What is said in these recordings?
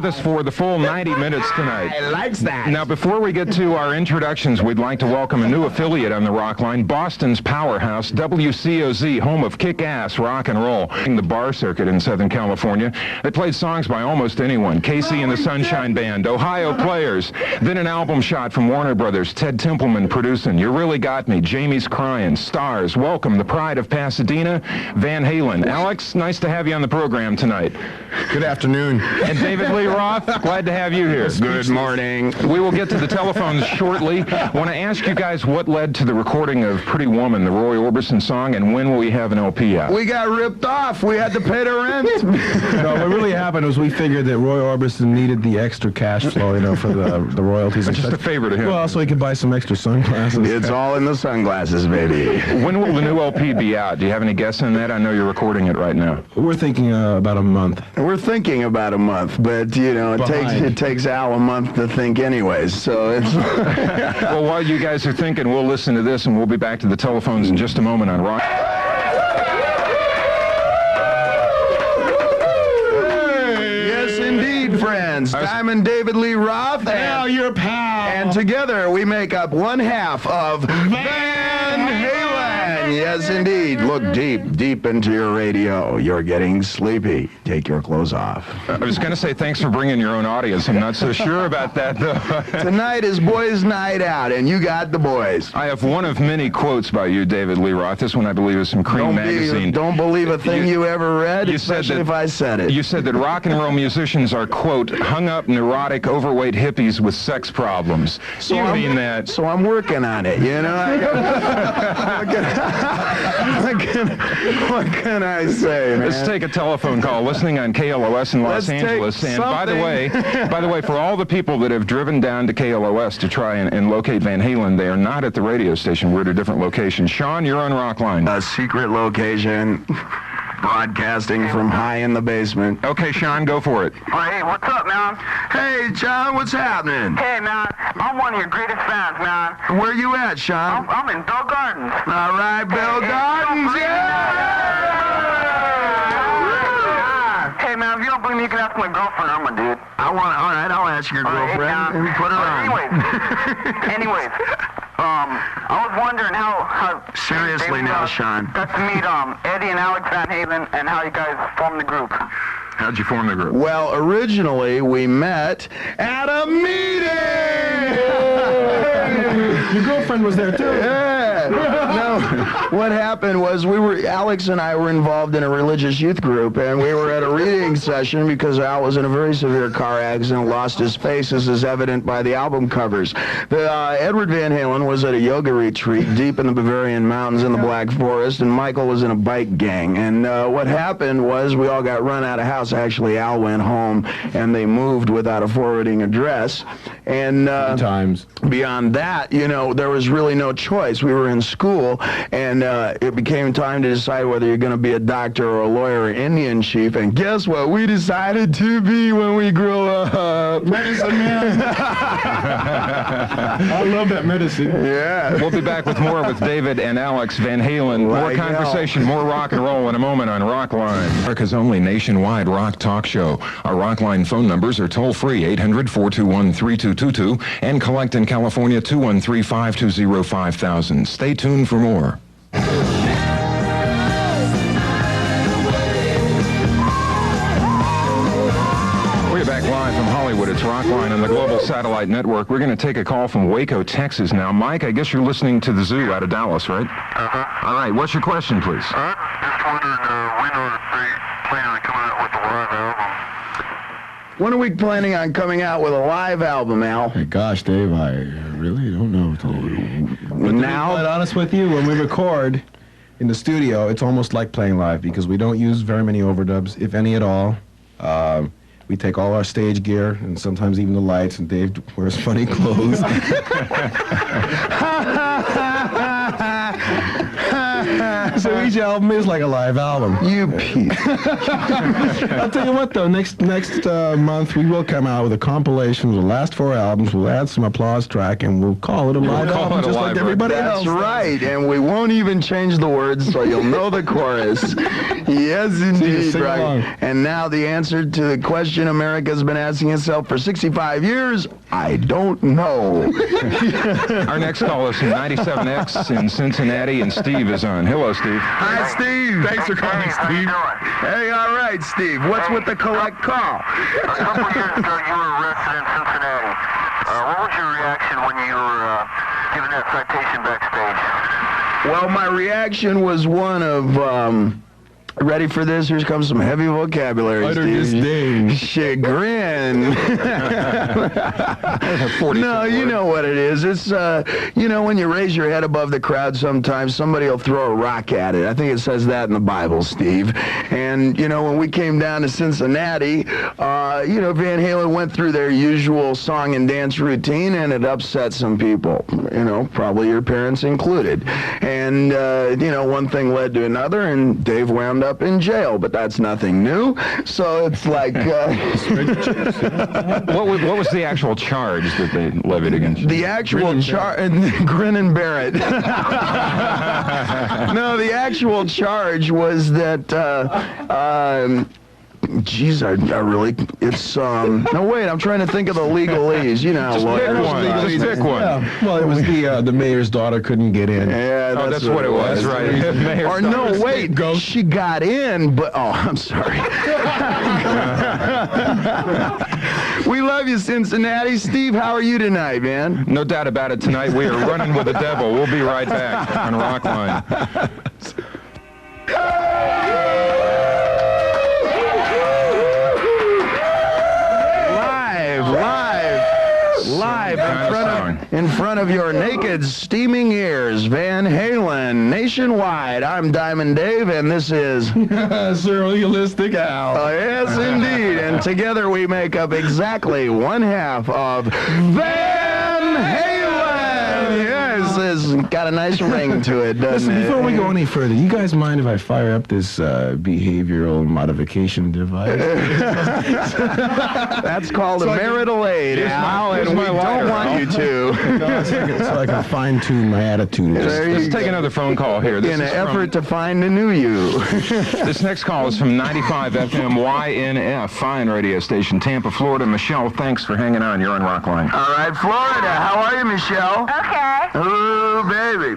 with us for the full 90 minutes tonight. I likes that. Now, before we get to our introductions, we'd like to welcome a new affiliate on the Rockline, Boston's powerhouse, WCOZ, home of kick-ass rock and roll. The bar circuit in Southern California. They played songs by almost anyone. Casey and the Sunshine Band, Ohio Players, then an album shot from Warner Brothers, Ted Templeman producing, You Really Got Me, Jamie's Crying, Stars, Welcome, The Pride of Pasadena, Van Halen. Alex, nice to have you on the program tonight. Good afternoon. And David Lee Roth, glad to have you here. Good morning. We will get to the telephones shortly. I want to ask you guys what led to the recording of Pretty Woman, the Roy Orbison song, and when will we have an LP out? We got ripped off. We had to pay the rent. No, what really happened was we figured that Roy Orbison needed the extra cash flow, for the royalties. It's just a favor to him. Well, so he could buy some extra sunglasses. It's all in the sunglasses, baby. When will the new LP be out? Do you have any guess on that? I know you're recording it right now. We're thinking about a month. We're thinking about a month, but it takes Al a month to think anyways. So it's Well, while you guys are thinking, we'll listen to this, and we'll be back to the telephones in just a moment on Rock. Yes, indeed, friends. Diamond David Lee Roth. Now you're pal. And together we make up one half of Van Halen. Yes, indeed. Look deep into your radio. You're getting sleepy. Take your clothes off. I was going to say thanks for bringing your own audience. I'm not so sure about that, though. Tonight is boys' night out, and you got the boys. I have one of many quotes by you, David Lee Roth. This one, I believe, is from Cream magazine. Don't believe a thing you ever read, you especially said that, if I said it. You said that rock and roll musicians are, quote, hung up, neurotic, overweight hippies with sex problems. So you mean that? So I'm working on it, what can I say, man? Let's take a telephone call. Listening on KLOS in Los Angeles. And by the way, for all the people that have driven down to KLOS to try and locate Van Halen, they are not at the radio station. We're at a different location. Sean, you're on Rockline. A secret location. Broadcasting from high in the basement. Okay, Sean, go for it. Oh, hey, what's up, man? Hey, John, what's happening? Hey, man, I'm one of your greatest fans, man. Where you at, Sean? I'm in Bill Gardens. All right, Bill Gardens, yeah! Hey, man, if you don't believe me, you can ask my girlfriend, Irma, dude. All right, I'll ask your girlfriend and put her on. Anyways, I was wondering how Seriously now, Sean. Got to meet Eddie and Alex Van Halen and how you guys formed the group. How'd you form the group? Well, originally we met at a meeting. Your girlfriend was there too. Yeah. No, what happened was Alex and I were involved in a religious youth group, and we were at a reading session because Al was in a very severe car accident, lost his face, as is evident by the album covers. Edward Van Halen was at a yoga retreat deep in the Bavarian mountains in the Black Forest, and Michael was in a bike gang. And what happened was we all got run out of house. Actually, Al went home, and they moved without a forwarding address. And beyond that, there was really no choice. We were in school, and it became time to decide whether you're going to be a doctor or a lawyer or Indian chief. And guess what we decided to be when we grew up? Medicine man. I love that medicine. Yeah. We'll be back with more with David and Alex Van Halen. More conversation, more rock and roll in a moment on Rockline. America's only nationwide rock talk show. Our Rockline phone numbers are toll-free, 800-421-3222, and collect in California, 213-520-5000. Stay tuned for more. We're back live from Hollywood. It's Rockline on the Global Satellite Network. We're going to take a call from Waco, Texas now. Mike, I guess you're listening to the Zoo out of Dallas, right? Uh-huh. All right, what's your question, please? Just wondering when are they planning on coming out with the live album? When are we planning on coming out with a live album, Al? Hey, gosh, Dave, I really don't know. But Now? to be quite honest with you, when we record in the studio, it's almost like playing live because we don't use very many overdubs, if any at all. We take all our stage gear and sometimes even the lights, and Dave wears funny clothes. So we Each album is like a live album. You piece. I'll tell you what, though. Next month we will come out with a compilation of the last 4 albums. We'll add some applause track, and we'll call it a live album, just like everybody else. That's right, and we won't even change the words, so you'll know the chorus. Yes, indeed, right. And now the answer to the question America's been asking itself for 65 years, I don't know. Our next call is from 97X in Cincinnati, and Steve is on. Hello, Steve. Hi, Steve. Thanks for calling, How you Steve. doing? Hey, all right, Steve. What's with the collect call? A couple years ago, you were arrested in Cincinnati. What was your reaction when you were given that citation backstage? Well, my reaction was one of, ready for this? Here comes some heavy vocabulary, Utter Steve. disdain. Chagrin. No, you know what it is. It's, you know, when you raise your head above the crowd sometimes, somebody will throw a rock at it. I think it says that in the Bible, Steve. And, you know, when we came down to Cincinnati, you know, Van Halen went through their usual song and dance routine, and it upset some people, you know, probably your parents included. And, you know, one thing led to another, and Dave wound up in jail, but that's nothing new. So it's like... What was the actual charge that they levied against you? The actual charge... Grin and bear it. No, the actual charge was that... Geez, I really... It's... No, wait, I'm trying to think of the legalese. You know, Just pick one. Just pick one. Yeah. Well, it was the mayor's daughter couldn't get in. Yeah, Oh, that's what it was, right? Mayor's Or no, daughter's wait, she got in, but... Oh, I'm sorry. We love you, Cincinnati. Steve, how are you tonight, man? No doubt about it. Tonight we are running with the devil. We'll be right back on Rockline. Live in front of your naked, steaming ears, Van Halen, nationwide. I'm Diamond Dave, and this is... Surrealistic Al. Oh, yes, indeed. And together we make up exactly one half of Van Halen. Yes, it's got a nice ring to it, doesn't Listen, it? before we go any further, you guys mind if I fire up this behavioral modification device? That's called a marital aid, Al, and we don't want you to. No, so I can fine-tune my attitude. Let's take another phone call here. This In an is from- effort to find a new you. This next call is from 95 FM YNF, fine radio station, Tampa, Florida. Michelle, thanks for hanging on. You're on Rockline. All right, Florida. How are you, Michelle? Okay. Oh, baby.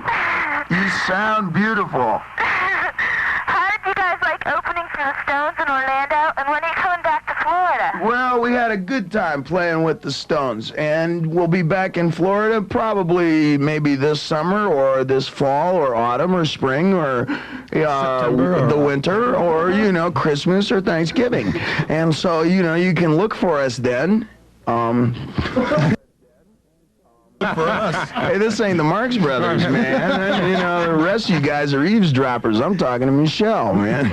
You sound beautiful. How did you guys like opening for the Stones in Orlando? And when are you coming back to Florida? Well, we had a good time playing with the Stones, and we'll be back in Florida probably maybe this summer or this fall or autumn or spring or the winter or, you know, Christmas or Thanksgiving. And so, you know, you can look for us then. For us. Hey, this ain't the Marx Brothers, man. You know, the rest of you guys are eavesdroppers. I'm talking to Michelle, man.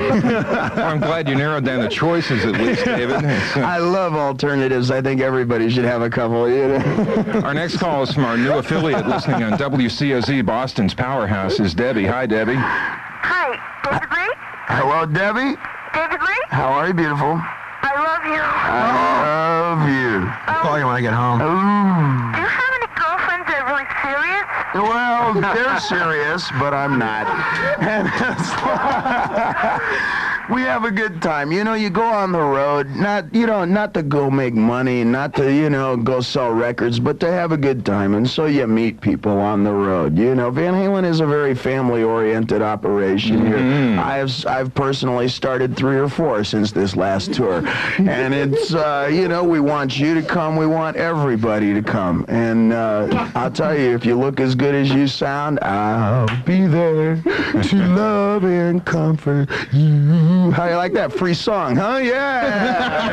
I'm glad you narrowed down the choices at least, David. I love alternatives. I think everybody should have a couple, you know. Our next call is from our new affiliate listening on WCOZ, Boston's Powerhouse, is Debbie. Hi, Debbie. Hi, David Lee? Hello, Debbie. David Lee? How are you, beautiful? I love you. I love you. I'll call you when I get home. Ooh. Do you have any girlfriends that are really serious? Well, they're serious, but I'm not. We have a good time. You know, you go on the road, not to go make money, not to, you know, go sell records, but to have a good time. And so you meet people on the road. You know, Van Halen is a very family-oriented operation here. I've personally started 3 or 4 since this last tour. And it's, you know, we want you to come. We want everybody to come. And I'll tell you, if you look as good as you sound, I'll be there to love and comfort you. How you like that free song, huh? Yeah!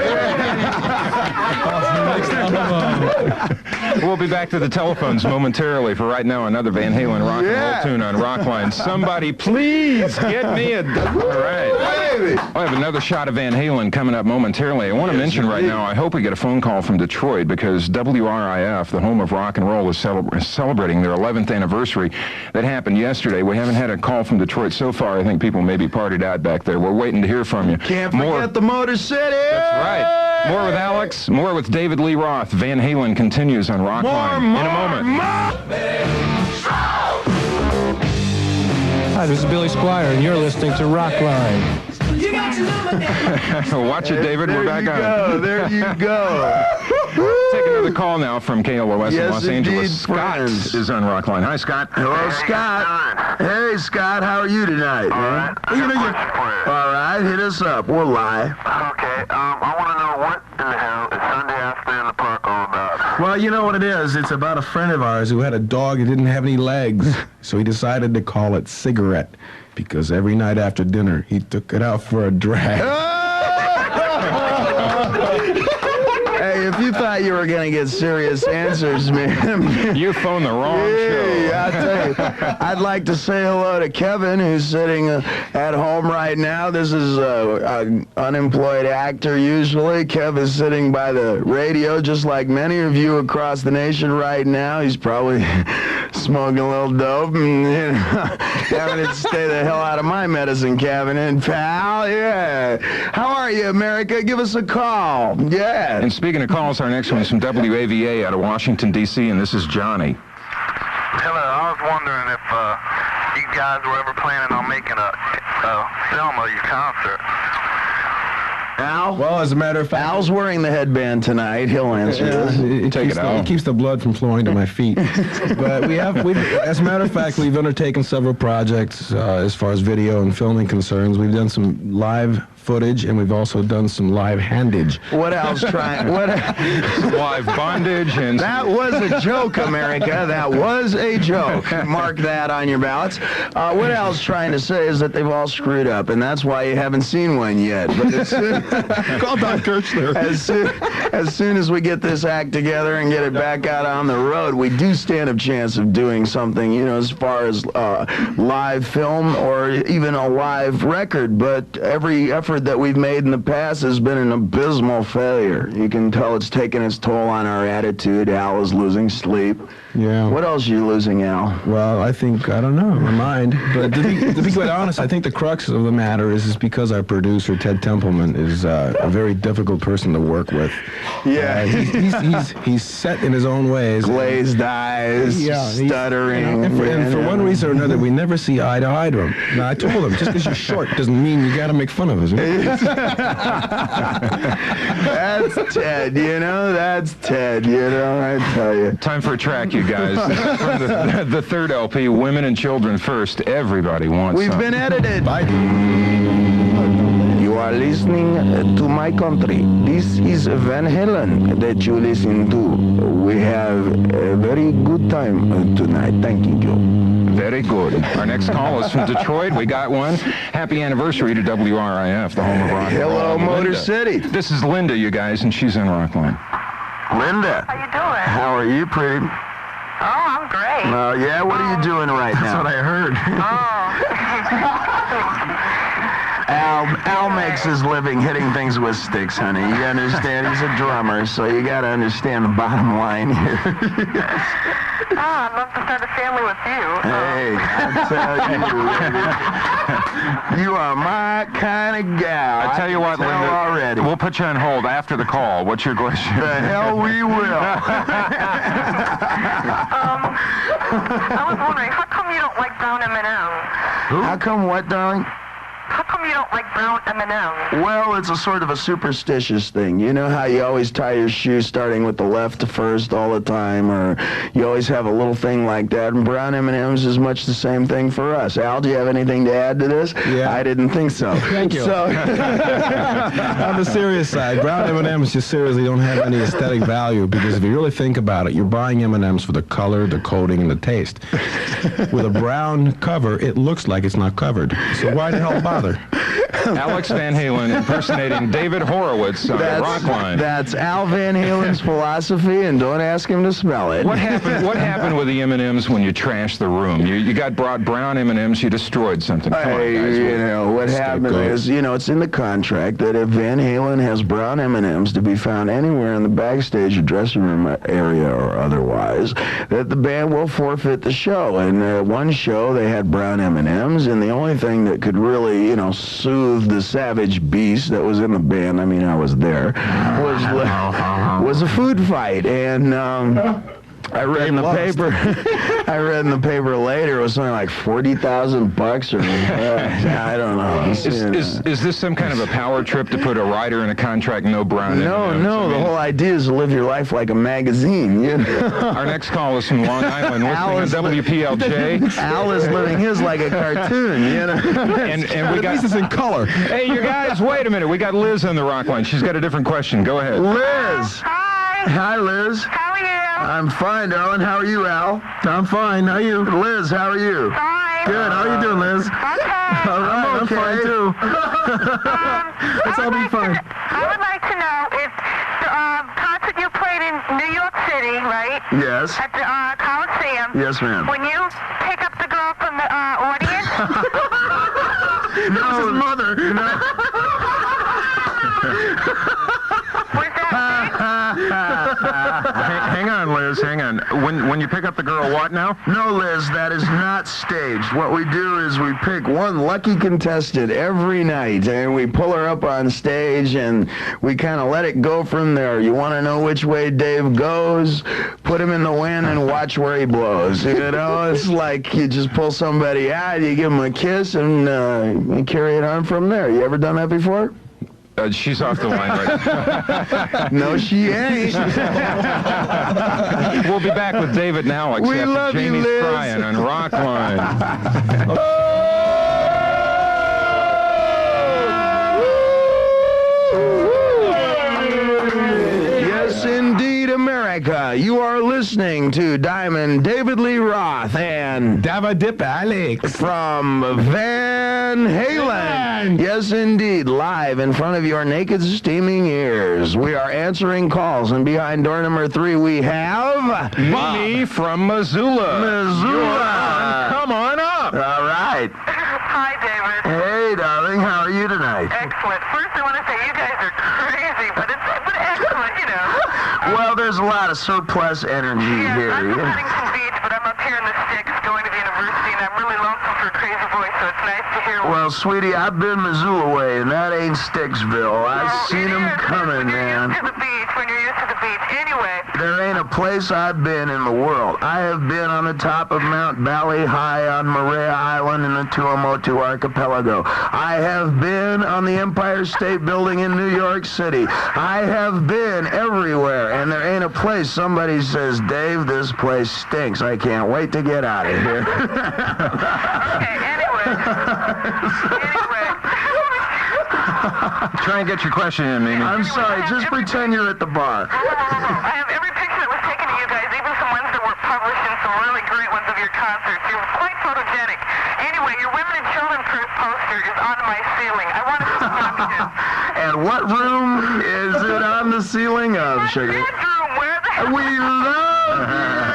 We'll be back to the telephones momentarily. For right now, another Van Halen rock and roll tune on Rockline. Somebody please get me a... All right. baby. I have another shot of Van Halen coming up momentarily. I want to mention right now, I hope we get a phone call from Detroit because WRIF, the home of rock and roll, is celebrating their 11th anniversary. That happened yesterday. We haven't had a call from Detroit so far. I think people maybe partied out back there. We're waiting to hear from you. Can't forget the Motor City. That's right. More with Alex, more with David Lee Roth. Van Halen continues on Rockline in a moment. Hi, this is Billy Squire, and you're listening to Rockline. Watch it, David. We're back on. There you go. Take another call now from KLOS in Los Angeles. Scott friends. is on Rockline. Hi, Scott. Hello, Scott. Hey, Scott. How are you tonight? All right. All right. Hit us up. We'll lie. Okay, I want to know what in the hell is Sunday after in the park all about? Well, you know what it is? It's about a friend of ours who had a dog that didn't have any legs. So he decided to call it Cigarette because every night after dinner he took it out for a drag. Hey, if you thought you were going to get serious answers, man. You phoned the wrong Hey, show. I tell you, I'd like to say hello to Kevin, who's sitting at home right now. This is an unemployed actor usually. Kev is sitting by the radio, just like many of you across the nation right now. He's probably smoking a little dope and having it stay the hell out of my medicine cabinet, pal. Yeah. How are you, America? Give us a call. Yeah. And speaking of calls, our next one is from WAVA out of Washington, D.C., and this is Johnny. Hello, I was wondering if you guys were ever planning on making a film of your concert. Al? Well, as a matter of fact, Al's wearing the headband tonight. He'll answer this. It keeps the blood from flowing to my feet. But as a matter of fact, we've undertaken several projects as far as video and filming concerns. We've done some live footage, and we've also done some live handage. What Al's trying? Live bondage and... That was a joke, America. That was a joke. Mark that on your ballots. What Al's trying to say is that they've all screwed up, and that's why you haven't seen one yet. But as soon, Call Don Kirchner. as soon as we get this act together and get it back out on the road, we do stand a chance of doing something, as far as live film or even a live record. But every effort that we've made in the past has been an abysmal failure. You can tell it's taken its toll on our attitude. Al is losing sleep. Yeah. What else are you losing, Al? Well, I don't know, my mind. But to be quite honest, I think the crux of the matter is because our producer, Ted Templeman, is a very difficult person to work with. Yeah. He's set in his own ways. Glazed eyes, stuttering. And for one reason or another, we never see eye to eye to him. Now, I told him, just because you're short doesn't mean you got to make fun of us. That's Ted, That's Ted, I tell you. Time for a track, you guys. From the third LP, Women and Children First. Everybody wants We've something. been edited. Bye. You are listening to my country. This is Van Halen that you listen to. We have a very good time tonight. Thank you. Very good. Our next call is from Detroit. We got one. Happy anniversary to WRIF, the home of rock and roll. Hello, Motor Linda. City. This is Linda, you guys, and she's in Rockline. Linda. How you doing? How are you, pretty? Oh, I'm great. Yeah, what are you doing right now? That's what I heard. Al makes his living hitting things with sticks, honey. You understand? He's a drummer, so you got to understand the bottom line here. I'd love to start a family with you. Hey, I tell you, you are my kind of gal. I tell you what, can tell Linda, already. we'll put you on hold after the call. What's your question? The hell we will. I was wondering, how come you don't like brown M&Ms? How come what, darling? How come you don't like brown M&Ms? Well, it's a sort of a superstitious thing. You know how you always tie your shoe starting with the left first all the time, or you always have a little thing like that, and brown M&Ms is much the same thing for us. Al, do you have anything to add to this? Yeah. I didn't think so. Thank you. So, On the serious side, brown M&Ms just seriously don't have any aesthetic value because if you really think about it, you're buying M&Ms for the color, the coating, and the taste. With a brown cover, it looks like it's not covered. So why the hell bother? Alex Van Halen impersonating David Horowitz on Rockline. That's Al Van Halen's philosophy, and don't ask him to spell it. What happened with the M&Ms when you trashed the room? You got brought brown M&Ms. You destroyed something. Come on, guys. You know what happened is, it's in the contract that if Van Halen has brown M&Ms to be found anywhere in the backstage or dressing room area or otherwise, that the band will forfeit the show. And one show they had brown M&Ms, and the only thing that could really, soothe the savage beast that was in the band, I mean, I was there, was a food fight. And I read in the paper. I read in the paper later it was something like $40,000 or I don't know. Is this some kind of a power trip to put a writer in a contract? No brown. No. The whole idea is to live your life like a magazine. Our next call is from Long Island. Listening on WPLJ. Al is living his like a cartoon. And we got this in color. Hey, you guys, wait a minute. We got Liz on the rock line. She's got a different question. Go ahead. Liz. Hi. Hi, Liz. How are you? I'm fine, darling. How are you, Al? I'm fine. How are you? Liz, how are you? Fine. Good. How are you doing, Liz? Okay. All right, I'm fine, too. Let's all be fine. I would like to know if the concert you played in New York City, right? Yes. At the Coliseum. Yes, ma'am. When you pick up the girl from the audience. No, his mother. Was that Hang on, Liz. Hang on. When you pick up the girl, what now? No, Liz, that is not staged. What we do is we pick one lucky contestant every night, and we pull her up on stage, and we kind of let it go from there. You want to know which way Dave goes? Put him in the wind and watch where he blows. It's like you just pull somebody out, you give them a kiss, and carry it on from there. You ever done that before? She's off the line right now. No, she ain't. We'll be back with David and Alex We after love you, Jamie's Liz. crying on Rockline. Yes, indeed, America. You are listening to Diamond David Lee Roth and Davadip Alex. from Van Halen. Yes, indeed, live in front of your naked, steaming ears. We are answering calls, and behind door number 3, we have Mimi from Missoula. Missoula. Come on up. All right. Hi, David. Hey, darling, how are you tonight? Excellent. First, I want to say you guys are crazy, but it's excellent, Well, there's a lot of surplus energy Yeah, here. I'm from Huntington Beach, but I'm up here in the sticks going to the university, and I'm really lonesome for a crazy voice, so it's nice to hear. Well, sweetie, I've been Missoula way, and that ain't Sticksville. I've seen them coming, man. When you're used to the beach. Anyway. There ain't a place I've been in the world. I have been on the top of Mount Valley High on Maria Island in the Tuamotu Archipelago. I have been on the Empire State Building in New York City. I have been everywhere, and there ain't a place somebody says, Dave, this place stinks. I can't wait to get out of here. Okay, anyway. Try and get your question in, Mimi. I'm sorry, just pretend you're at the bar. I have every picture that was taken of you guys, even some ones that were published and some really great ones of your concerts. You're quite photogenic. Anyway, your women and children poster is on my ceiling. I want to talk to you. And what room is it on the ceiling of, My sugar? bedroom, where the hell? We love you!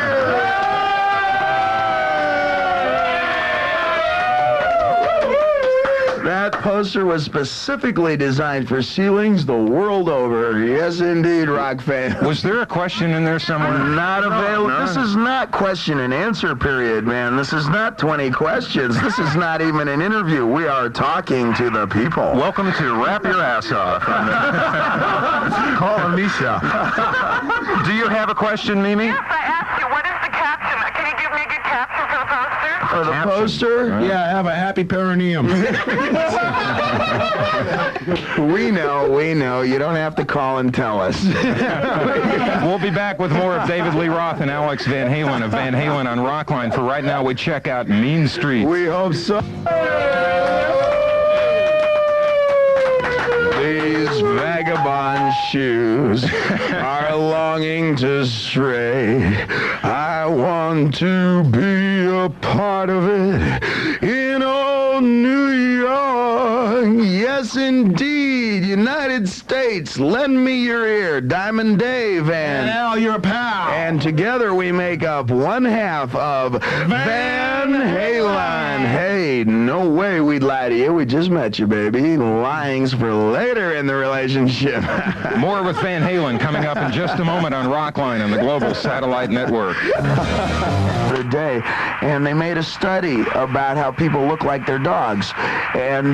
That poster was specifically designed for ceilings the world over. Yes, indeed, rock fan. Was there a question in there somewhere? Not available. No. This is not question and answer period, man. This is not 20 questions. This is not even an interview. We are talking to the people. Welcome to Wrap Your Ass Off. Call Amisha. Do you have a question, Mimi? Yes, I asked you, what is the caption? Can you give me a good caption for the poster? For the poster? Yeah, have a happy perineum. We know. You don't have to call and tell us. We'll be back with more of David Lee Roth and Alex Van Halen of Van Halen on Rockline. For right now, we check out Mean Streets. We hope so. These vagabond shoes are longing to stray. I want to be a part of it in old New York. Yes, indeed. United States, lend me your ear. Diamond Dave and Al, you're a pal. And together we make up one half of Van Halen. Hey, no way we'd lie to you. We just met you, baby. Lying's for later in the relationship. More with Van Halen coming up in just a moment on Rockline on the Global Satellite Network. The day, and they made a study about how people look like their dogs. And,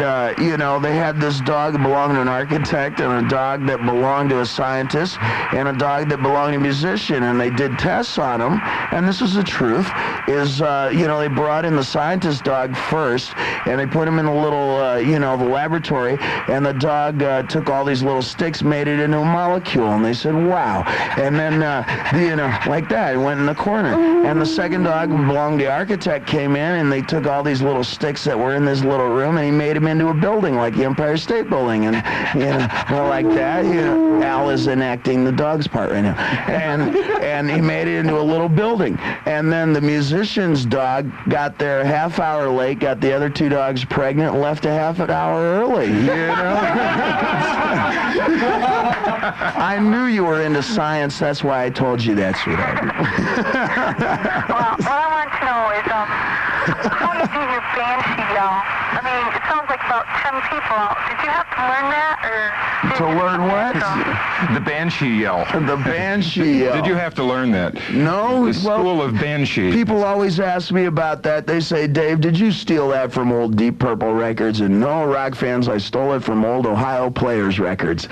they had this dog that belonged to an architect, and a dog that belonged to a scientist, and a dog that belonged to a musician. And they did tests on them, and this is the truth, they brought in the scientist dog first, and they put him in a little, the laboratory, and the dog took all these little sticks, made it into a molecule, and they said, wow. And then, like that, it went in the corner. And the second dog who belonged to the architect came in, and they took all these little sticks that were in this little room, and he made them into a building, like the Empire State Building, and, like that. Al is enacting the dog's part right now. And he made it into a little building. And then the musician's dog got there half hour late, got the other two dogs pregnant, and left a half an hour early, I knew you were into science. That's why I told you that, sweetheart. Well, what I want to know is, how you do your banshee yell? I mean, it sounds like about 10 people. Did you have to learn that, or? To learn what? The Banshee yell. The Banshee yell. Did you have to learn that? No. The School of Banshee. People always ask me about that. They say, Dave, did you steal that from old Deep Purple records? And no, rock fans, I stole it from old Ohio Players records.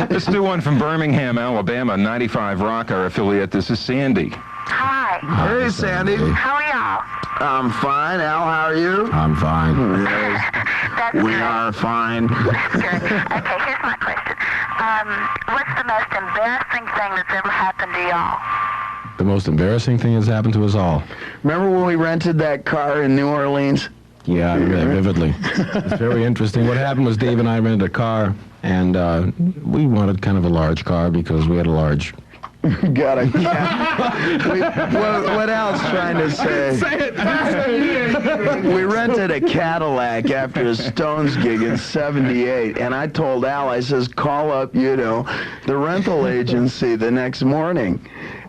Let's do one from Birmingham, Alabama, 95 Rock, our affiliate. This is Sandy. Hi. Hey, Sandy. How are y'all? I'm fine. Al, how are you? I'm fine. That's We good. are fine. Good. Okay, here's my question. What's the most embarrassing thing that's ever happened to y'all? The most embarrassing thing that's happened to us all. Remember when we rented that car in New Orleans? Yeah, I remember that vividly. It's very interesting. What happened was Dave and I rented a car, and we wanted kind of a large car because we had a large... Got it. What else trying to say? Say it. We rented a Cadillac after a Stones gig in '78, and I told Al, I says, call up, the rental agency the next morning.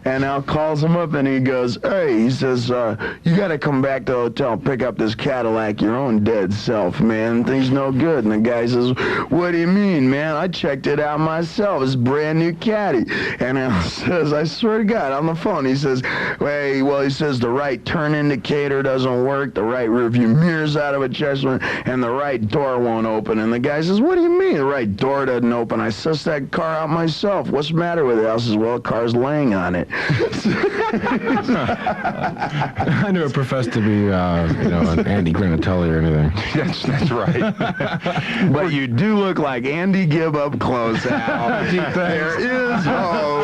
And Al calls him up, and he goes, hey, he says, you got to come back to the hotel and pick up this Cadillac your own dead self, man. Thing's no good. And the guy says, what do you mean, man? I checked it out myself. It's a brand new Caddy. And Al says, I swear to God, on the phone, he says, he says the right turn indicator doesn't work, the right rearview mirror's out of adjustment, and the right door won't open. And the guy says, what do you mean the right door doesn't open? I sussed that car out myself. What's the matter with it? Al says, well, the car's laying on it. I never professed to be, an Andy Granatelli or anything. That's right. But you do look like Andy Gibb up close, Al. There is hope.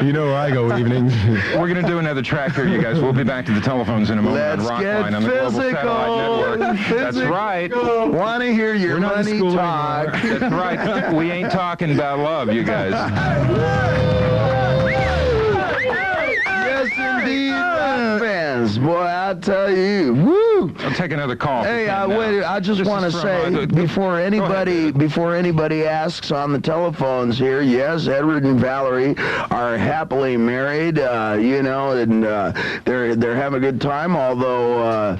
You know where I go evenings. We're going to do another track here, you guys. We'll be back to the telephones in a moment Let's on get Rockline on the Global Satellite Network. That's right. Want to hear your money talk. That's right. We ain't talking about love, you guys. Yes, indeed, rock fans. Boy, I tell you, woo! I'll take another call. Hey, I just want to say before anybody asks on the telephones here, yes, Edward and Valerie are happily married, and they're having a good time. Although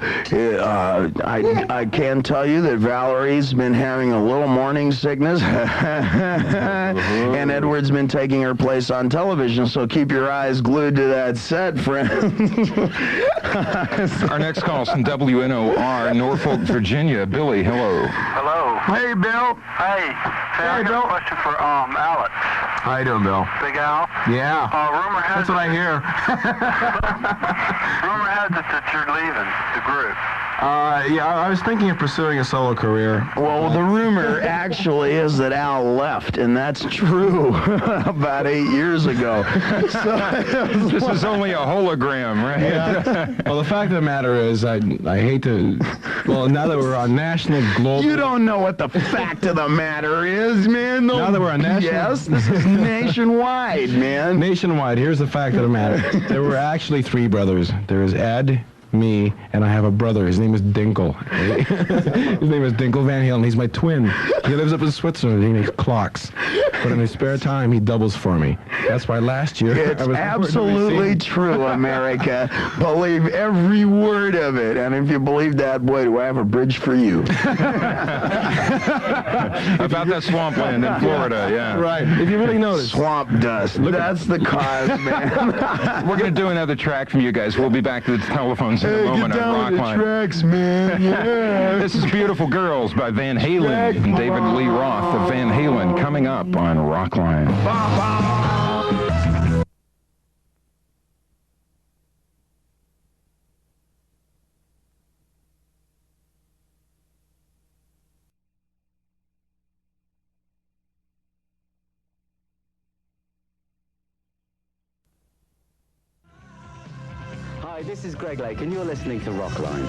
I can tell you that Valerie's been having a little morning sickness, and Edward's been taking her place on television. So keep your eyes glued to that set, friends. Our next call is from WNOR, Norfolk, Virginia. Billy, hello. Hello. Hey, Bill. Hey. I got a question for Alex. How you doing, Bill? Big Al. Yeah. Rumor has That's what I hear. Rumor has it that you're leaving the group. I was thinking of pursuing a solo career. Well, the rumor actually is that Al left, and that's true about 8 years ago. This is only a hologram, right? Yeah. Well, the fact of the matter is, I hate to... Well, now that we're on national, global... You don't know what the fact of the matter is, man. No, now that we're on national... Yes, this is nationwide, man. Nationwide, here's the fact of the matter. There were actually three brothers. There is Ed, me, and I have a brother. His name is Dinkle. His name is Dinkle Van Halen. He's my twin. He lives up in Switzerland. He makes clocks. But in his spare time, he doubles for me. That's why last year It's I was absolutely true, America. Believe every word of it. And if you believe that, boy, do I have a bridge for you. About that swampland in Florida, yeah. Right. If you really notice. Swamp dust. That's the cause, man. We're going to do another track from you guys. We'll be back to the telephones in a moment on Rockline. tracks, man. Yeah. This is Beautiful Girls by Van Halen and David Lee Roth of Van Halen coming up on Rockline. Hi, this is Greg Lake, and you're listening to Rockline.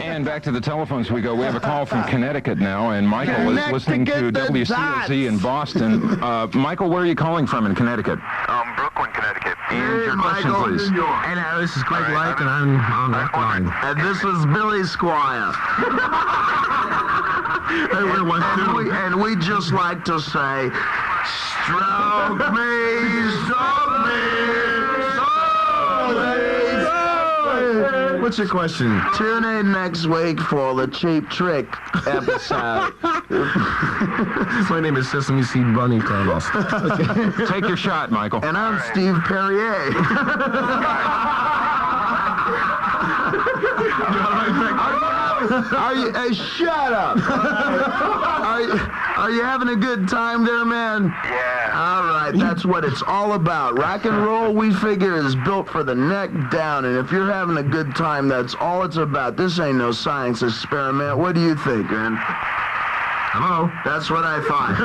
And back to the telephones we go. We have a call from Connecticut now, and Michael is listening to WCOZ in Boston. Michael, where are you calling from in Connecticut? Brooklyn, Connecticut. And your question, please. Hello, this is Greg Lake, and I'm on Rockline. And this is Billy Squire. and we just like to say, stroke me, stroke me. What's your question? Tune in next week for the Cheap Trick episode. My name is Sesame Seed Bunny Carlos. Take your shot, Michael. And I'm Steve Perrier. Are you? Hey, shut up! Are you having a good time there, man? Yeah. All right, that's what it's all about. Rock and roll, we figure, is built for the neck down, and if you're having a good time, that's all it's about. This ain't no science experiment. What do you think, man? Hello? That's what I thought.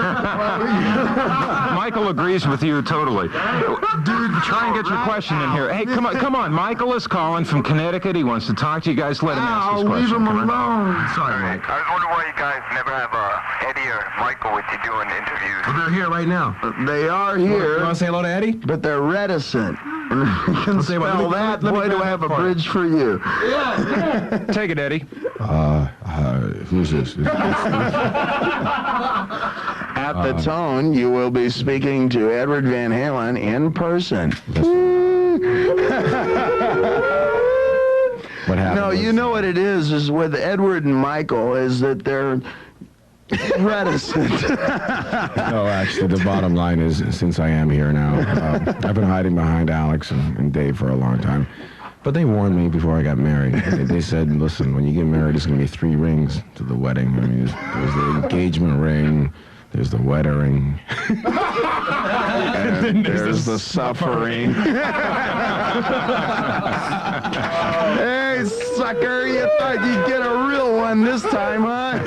Michael agrees with you totally. Dude, try and get your question in here. Hey, come on. Michael is calling from Connecticut. He wants to talk to you guys. Let him ask his question. Leave him Come on. alone. Sorry, Mike. I was wondering why you guys never have Eddie or Michael with you doing interviews. Well, they're here right now. They are You here, want to say hello to Eddie? but they're reticent. And you can say what? spell Let that, me boy, do grab I have a that for you. bridge for you. Take it, Eddie. Who's this? At the tone, you will be speaking to Edward Van Halen in person. What happened? No, you know what it is with Edward and Michael, is that they're reticent. No, actually, the bottom line is, since I am here now, I've been hiding behind Alex and Dave for a long time. But they warned me before I got married. They said, listen, when you get married, there's going to be 3 rings to the wedding. I mean, there's the engagement ring, there's the wedding ring, And there's the suffering. Hey, sucker, you thought you'd get a real one this time, huh?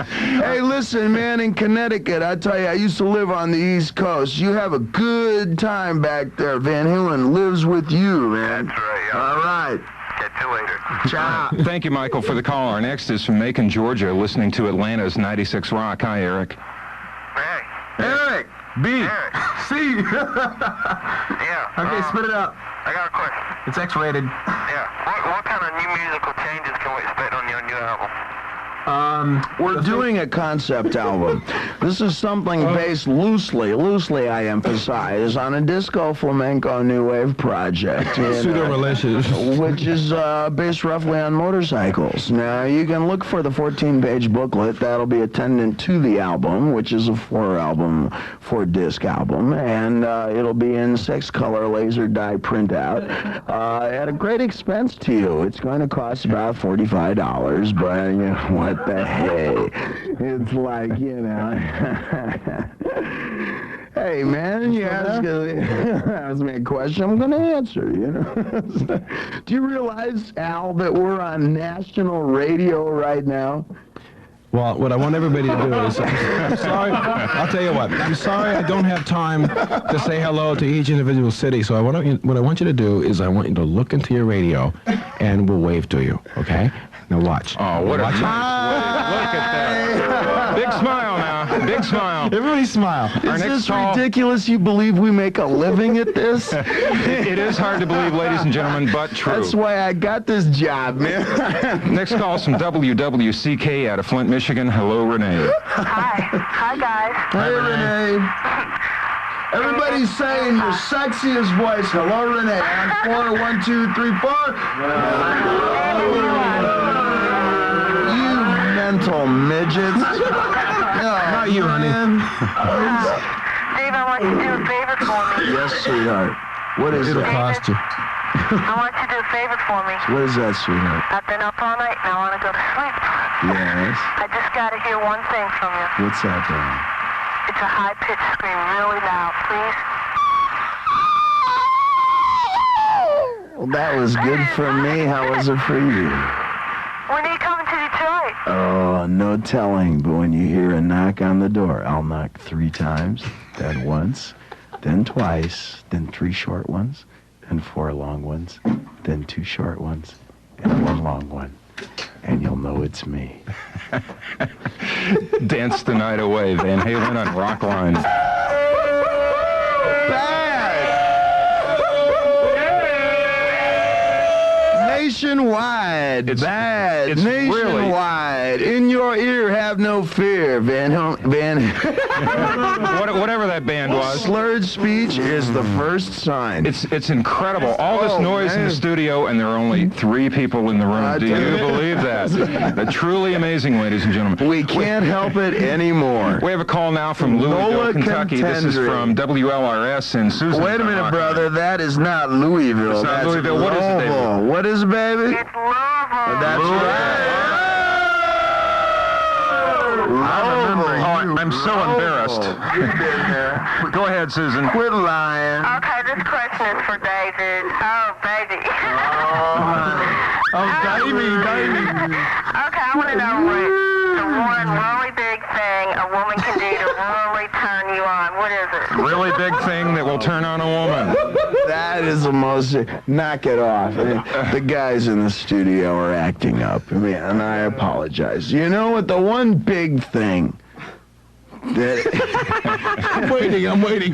Hey, listen, man, in Connecticut, I tell you, I used to live on the East Coast. You have a good time back there. Van Halen lives with you, man. That's right, yeah. All right. Catch you later. Ciao. Thank you, Michael, for the call. Our next is from Macon, Georgia, listening to Atlanta's 96 Rock. Hi, Eric. Hey. Eric. B. Eric. C. Yeah. Okay, spit it out. I got a question. It's X-rated. Yeah. What kind of new musical changes can we expect on your new album? We're doing a concept album. This is something based loosely I emphasize, on a disco flamenco new wave project. Pseudo-religious. Which is based roughly on motorcycles. Now, you can look for the 14-page booklet. That'll be attendant to the album, which is a 4-disc album, and it'll be in 6-color laser dye printout at a great expense to you. It's going to cost about $45, but you know, what the hey? It's like, you know. Hey, man, you ask me a question, I'm going to answer, you know. Do you realize, Al, that we're on national radio right now? Well, what I want everybody to do is, I'm sorry, I'll tell you what, I'm sorry I don't have time to say hello to each individual city, so what I want you to do is I want you to look into your radio, and we'll wave to you, okay? Now watch. Oh, what a Watch nice out. way. Look at that. Big smile now. Big smile. Everybody smile. Our Is next this call. ridiculous? You believe we make a living at this? It is hard to believe, ladies and gentlemen, but true. That's why I got this job, man. Next call is from WWCK out of Flint, Michigan. Hello, Renee. Hi, guys. Hey, Renee. Everybody's saying your sexiest voice. Hello, Renee. On 4, 1, 2, 3, 4. You mental midgets. Not you, honey. Dave, I want you to do a favor for me. Yes, sweetheart. What is It'll that? cost you. I want you to do a favor for me. What is that, sweetheart? I've been up all night and I want to go to sleep. Yes. I just got to hear one thing from you. What's that, darling? It's a high-pitched scream really loud, please. Well, that was good for me. How was it for you? When are you coming to Detroit? Oh, no telling. But when you hear a knock on the door, I'll knock 3 times, then once, then twice, then 3 short ones, then 4 long ones, then 2 short ones, and 1 long one. And you'll know it's me. Dance the night away. Van Halen on Rockline. Nationwide, It's bad, really- nationwide. In your ear, have no fear, Whatever that band was. Slurred speech is the first sign. It's incredible. All this Oh, noise in the man. studio, and there are only 3 people in the room. I Do tell you you. believe that? Truly amazing, ladies and gentlemen. We can't help it anymore. We have a call now from Louisville, Nola Kentucky. This is Contendry. from WLRS in Susan. Wait a minute, brother. That is not Louisville. It's not That's Louisville. What is it, David? Louisville. What is it, baby? It's Louisville. That's right. Oh, I'm so embarrassed. You've been there. Go ahead, Susan. Quit lying. Okay, this question is for David. Oh, baby. Baby. Okay, I want to know what the one really big thing a woman can do to really turn you on. What is it? Really big thing that will turn on a woman. That is the most. Knock it off. The guys in the studio are acting up. I mean, and I apologize. You know what? The one big thing that. I'm waiting.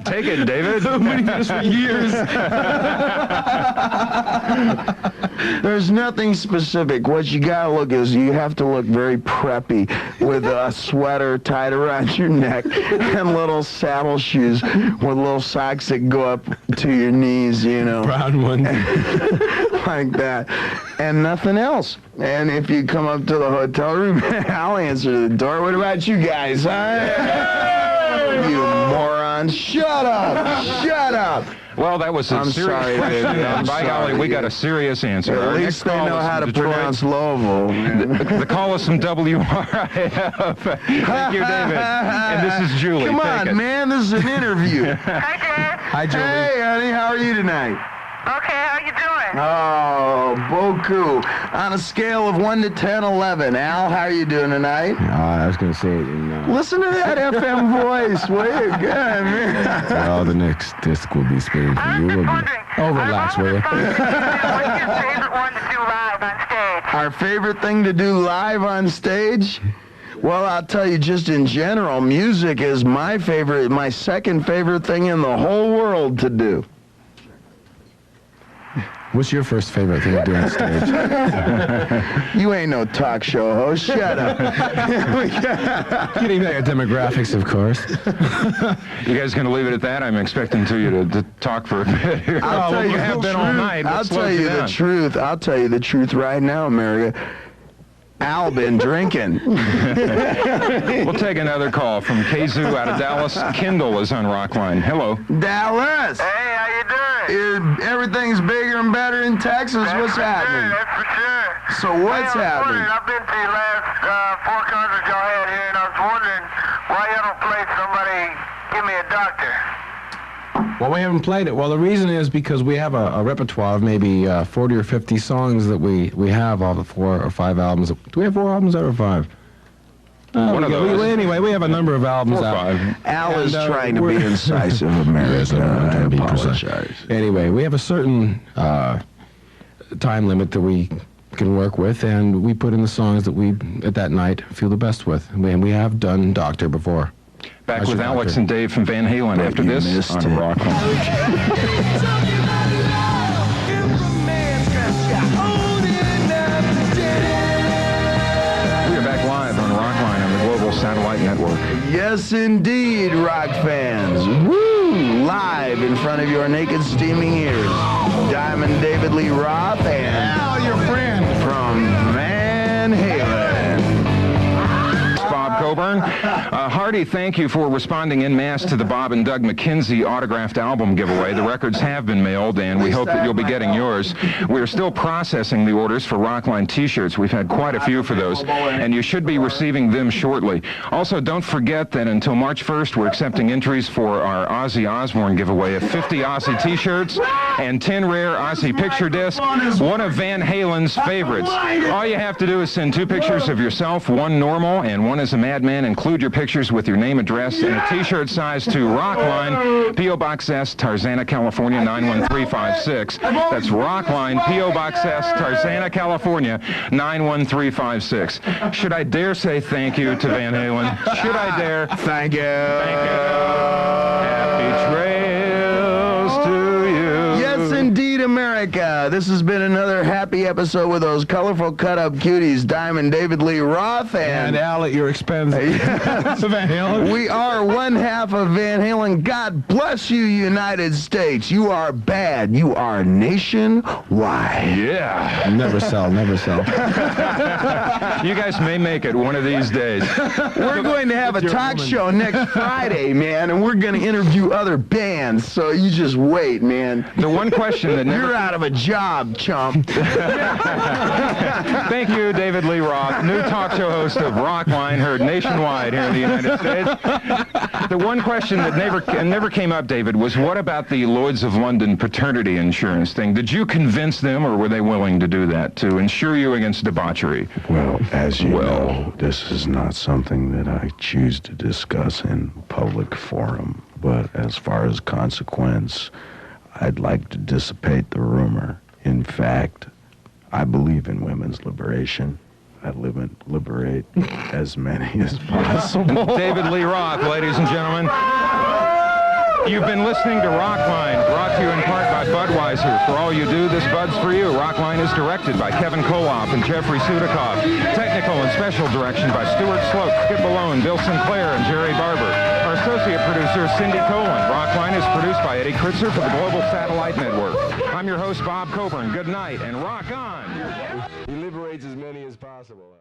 Take it, David. I'm waiting for this for years. There's nothing specific. What you gotta look is you have to look very preppy with a sweater tied around your neck and little saddle shoes with little socks that go up to your knees, you know. Brown one. Like that. And nothing else. And if you come up to the hotel room, I'll answer the door. What about you guys, huh? You morons. Shut up. Shut up. Well, that was a I'm serious sorry, question. David. and I'm by sorry, golly, we got dude. a serious answer. At Our least next they call know is how from to Detroit. pronounce Louisville. The call is from WRIF. Thank you, David. And this is Julie. Come Take on, it. man. This is an interview. Hi, Dad. Hi, Julie. Hey, honey. How are you tonight? Okay, how you doing? Oh, beaucoup. On a scale of 1 to 10, 11. Al, how are you doing tonight? I was going to say it in... Listen to that FM voice. Way to go, man. well, the next disc will be spinning for I you. was Will just be... wondering. Oh, relax, will you? What's your favorite one to do live on stage? Our favorite thing to do live on stage? Well, I'll tell you, just in general, music is my second favorite thing in the whole world to do. What's your first favorite thing to do on stage? You ain't no talk show host. Shut up. Getting back to demographics, of course. You guys going to leave it at that? I'm expecting you to talk for a bit here. I'll tell you have the been all truth. night. I'll What tell slows you the down? truth. I'll tell you the truth right now, America. Al been drinking. We'll take another call from Kazoo out of Dallas. Kendall is on Rockline. Hello. Dallas. Hey, how you doing? Everything's bigger and better in Texas. What's happening? That's for sure. So what's Hey, I was happening? wondering, I've been to the last 4 concerts y'all had here, and I was wondering why y'all don't play somebody give me a doctor. Well, we haven't played it. Well, the reason is because we have a repertoire of maybe 40 or 50 songs that we have, all the 4 or 5 albums. Do we have 4 albums out or 5? One of those. Anyway, we have a number of albums 4 or out. 5. Al is And, trying to be incisive, America. Yes, I'm I trying to be precise. apologize. Anyway, we have a certain time limit that we can work with, and we put in the songs that we, at that night, feel the best with. And we have done Doctor before. Back How's with your Alex doctor? and Dave from Van Halen after you this missed on it. Rockline. We are back live on Rockline on the Global Satellite Network. Yes, indeed, rock fans. Woo! Live in front of your naked, steaming ears. Diamond David Lee Roth and your friend. from Van Halen. Bob Coburn. Hardy, thank you for responding en masse to the Bob and Doug McKenzie autographed album giveaway. The records have been mailed, and we hope that you'll be getting yours. We are still processing the orders for Rockline t-shirts. We've had quite a few for those, and you should be receiving them shortly. Also, don't forget that until March 1st, we're accepting entries for our Ozzy Osbourne giveaway of 50 Ozzy t-shirts and 10 rare Ozzy picture discs, one of Van Halen's favorites. All you have to do is send 2 pictures of yourself, one normal and one as a madman. Include your pictures with your name, address, and a t-shirt size to Rockline, P.O. Box S, Tarzana, California, 91356. That's Rockline, P.O. Box S, Tarzana, California, 91356. Should I dare say thank you to Van Halen? Should I dare? Thank you. Thank you. Happy trails to you. Yes, indeed, America. This has been another happy episode with those colorful cut-up cuties, Diamond David Lee Roth And Al at your expense. Van Halen. We are one half of Van Halen. God bless you, United States. You are bad. You are nationwide. Yeah. Never sell, never sell. You guys may make it one of these days. We're going to have a talk show next Friday, man, and we're going to interview other bands, so you just wait, man. The one question that never... You're out of a job, chump. Thank you, David Lee Roth, new talk show host of Rockline, heard nationwide here in the United States. The one question that never came up, David, was what about the Lloyds of London paternity insurance thing? Did you convince them, or were they willing to do that, to insure you against debauchery? Well, as you know, this is not something that I choose to discuss in public forum. But as far as consequence, I'd like to dissipate the rumor. In fact, I believe in women's liberation. I liberate as many as possible. David Lee Roth, ladies and gentlemen. You've been listening to Rockline, brought to you in part by Budweiser. For all you do, this Bud's for you. Rockline is directed by Kevin Koloff and Jeffrey Sudikoff. Technical and special direction by Stuart Sloat, Skip Malone, Bill Sinclair, and Jerry Barber. Our associate producer is Cindy Colan. Rockline is produced by Eddie Kritzer for the Global Satellite Network. I'm your host, Bob Coburn. Good night, and rock on! He liberates as many as possible.